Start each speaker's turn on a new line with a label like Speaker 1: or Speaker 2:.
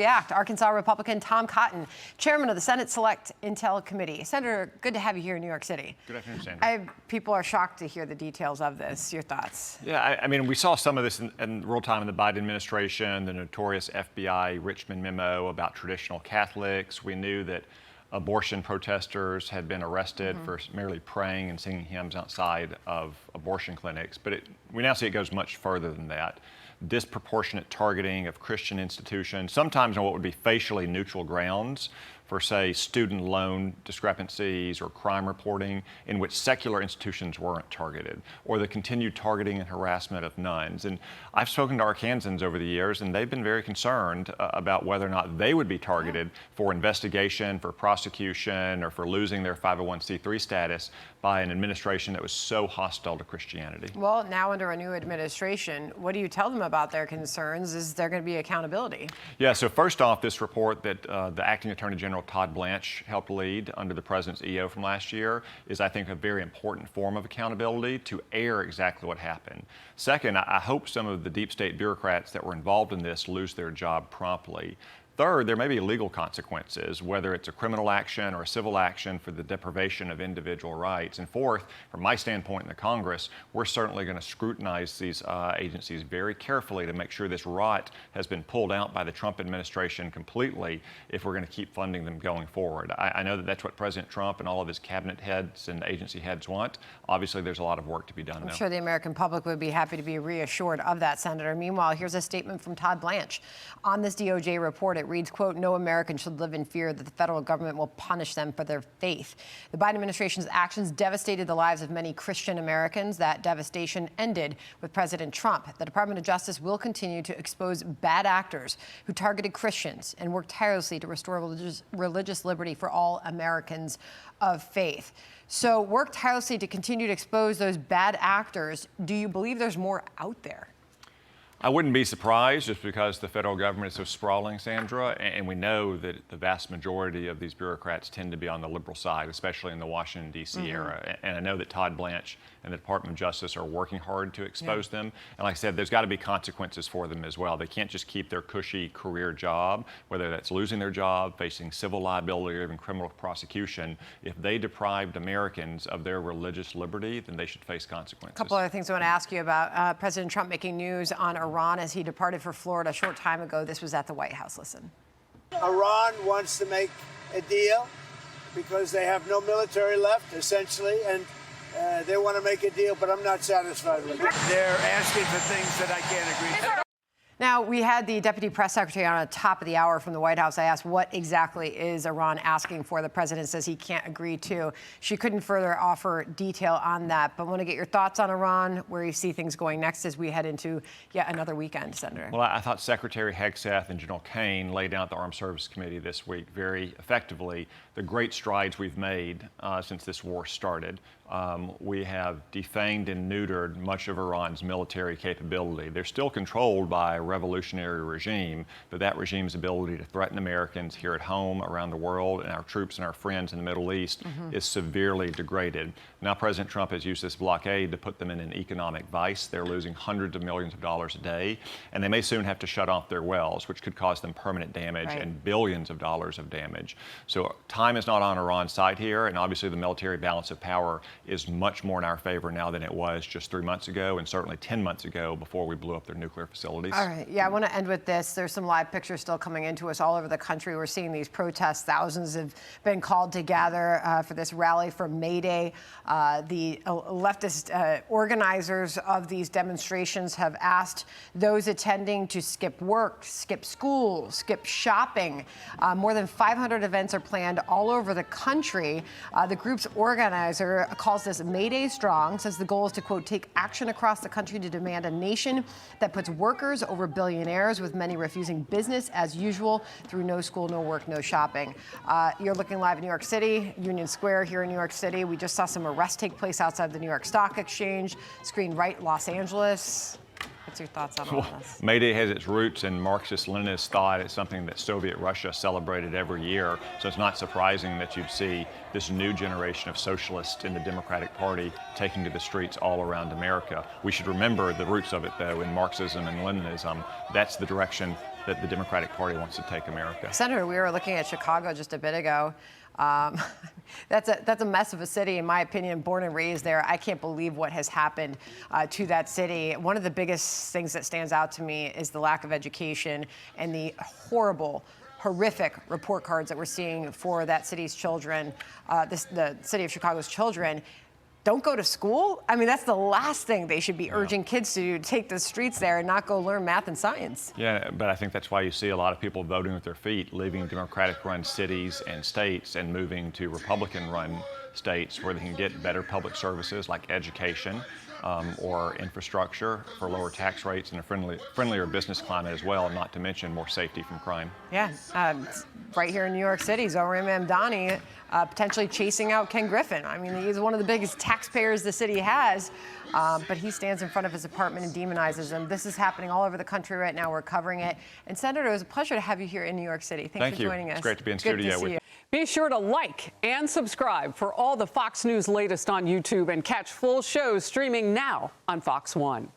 Speaker 1: React. Arkansas Republican Tom Cotton, chairman of the Senate Select Intel Committee. Senator, good to have you here in New York City.
Speaker 2: Good afternoon, Sandra.
Speaker 1: People are shocked to hear the details of this. Your thoughts?
Speaker 2: Yeah, I mean, we saw some of this in real time in the Biden administration, the notorious FBI Richmond memo about traditional Catholics. We knew that abortion protesters had been arrested for merely praying and singing hymns outside of abortion clinics. But we now see it goes much further than that. Disproportionate targeting of Christian institutions, sometimes on what would be facially neutral grounds for, say, student loan discrepancies or crime reporting in which secular institutions weren't targeted, or the continued targeting and harassment of nuns. And I've spoken to Arkansans over the years, and they've been very concerned about whether or not they would be targeted for investigation, for prosecution, or for losing their 501c3 status by an administration that was so hostile to Christianity.
Speaker 1: Well, now under a new administration, what do you tell them about their concerns? Is there going to be accountability?
Speaker 2: Yeah, so first off, this report that the acting Attorney General Todd Blanche helped lead under the president's EO from last year is, I think, a very important form of accountability to air exactly what happened. Second, I hope some of the deep state bureaucrats that were involved in this lose their job promptly. Third, there may be legal consequences, whether it's a criminal action or a civil action for the deprivation of individual rights. And fourth, from my standpoint in the Congress, we're certainly going to scrutinize these agencies very carefully to make sure this rot has been pulled out by the Trump administration completely if we're going to keep funding them going forward. I know that that's what President Trump and all of his cabinet heads and agency heads want. Obviously, there's a lot of work to be done now.
Speaker 1: I'm sure the American public would be happy to be reassured of that, Senator. Meanwhile, here's a statement from Todd Blanche. On this DOJ report, it reads, quote, "No American should live in fear that the federal government will punish them for their faith." The Biden administration's actions devastated the lives of many Christian Americans. That devastation ended with President Trump. The Department of Justice will continue to expose bad actors who targeted Christians and work tirelessly to restore religious liberty for all Americans of faith. So work tirelessly to continue to expose those bad actors. Do you believe there's more out there?
Speaker 2: I wouldn't be surprised just because the federal government is so sprawling, Sandra, and we know that the vast majority of these bureaucrats tend to be on the liberal side, especially in the Washington, D.C. era. And I know that Todd Blanche and the Department of Justice are working hard to expose them. And like I said, there's got to be consequences for them as well. They can't just keep their cushy career job, whether that's losing their job, facing civil liability, or even criminal prosecution. If they deprived Americans of their religious liberty, then they should face consequences.
Speaker 1: A couple other things I want to ask you about. President Trump making news on Iran as he departed for Florida a short time ago. This was at the White House. Listen.
Speaker 3: Iran wants to make a deal because they have no military left, essentially, and they want to make a deal, but I'm not satisfied with it. They're asking for things that I can't agree to.
Speaker 1: Now, we had the deputy press secretary on the top of the hour from the White House. I asked, what exactly is Iran asking for? The president says he can't agree to. She couldn't further offer detail on that. But I want to get your thoughts on Iran, where you see things going next as we head into yet another weekend, Senator.
Speaker 2: Well, I thought Secretary Hegseth and General Kane laid out the Armed Services Committee this week very effectively the great strides we've made since this war started. We have defanged and neutered much of Iran's military capability. They're still controlled by a revolutionary regime, but that regime's ability to threaten Americans here at home, around the world, and our troops and our friends in the Middle East is severely degraded. Now President Trump has used this blockade to put them in an economic vice. They're losing hundreds of millions of dollars a day, and they may soon have to shut off their wells, which could cause them permanent damage and billions of dollars of damage. So time is not on Iran's side here, and obviously the military balance of power is much more in our favor now than it was just 3 months ago, and certainly 10 months ago before we blew up their nuclear facilities.
Speaker 1: All right. Yeah, I want to end with this. There's some live pictures still coming into us all over the country. We're seeing these protests. Thousands have been called to gather for this rally for May Day. The leftist organizers of these demonstrations have asked those attending to skip work, skip school, skip shopping. More than 500 events are planned all over the country. The group's organizer calls this May Day Strong, says the goal is to, quote, take action across the country to demand a nation that puts workers over billionaires, with many refusing business as usual through no school, no work, no shopping. You're looking live in New York City, Union Square here in New York City. We just saw some arrests take place outside the New York Stock Exchange. Screen right, Los Angeles. What's your thoughts on all this?
Speaker 2: May Day has its roots in Marxist-Leninist thought. It's something that Soviet Russia celebrated every year. So it's not surprising that you'd see this new generation of socialists in the Democratic Party taking to the streets all around America. We should remember the roots of it, though, in Marxism and Leninism. That's the direction that the Democratic Party wants to take America.
Speaker 1: Senator, we were looking at Chicago just a bit ago. That's a mess of a city, in my opinion. Born and raised there, I can't believe what has happened to that city. One of the biggest things that stands out to me is the lack of education and the horrific report cards that we're seeing for that city's children, the city of Chicago's children. Don't go to school? I mean, that's the last thing they should be urging kids to do, take the streets there and not go learn math and science.
Speaker 2: Yeah, but I think that's why you see a lot of people voting with their feet, leaving Democratic-run cities and states and moving to Republican-run states where they can get better public services like education or infrastructure for lower tax rates and a friendlier business climate as well, not to mention more safety from crime.
Speaker 1: Yeah, right here in New York City, Zohran Mamdani potentially chasing out Ken Griffin. I mean, he's one of the biggest taxpayers the city has, but he stands in front of his apartment and demonizes him. This is happening all over the country right now. We're covering it. And Senator, it was a pleasure to have you here in New York City. Thanks for joining us.
Speaker 2: It's great to be in studio with you.
Speaker 4: Be sure to like and subscribe for all the Fox News latest on YouTube and catch full shows streaming now on Fox One.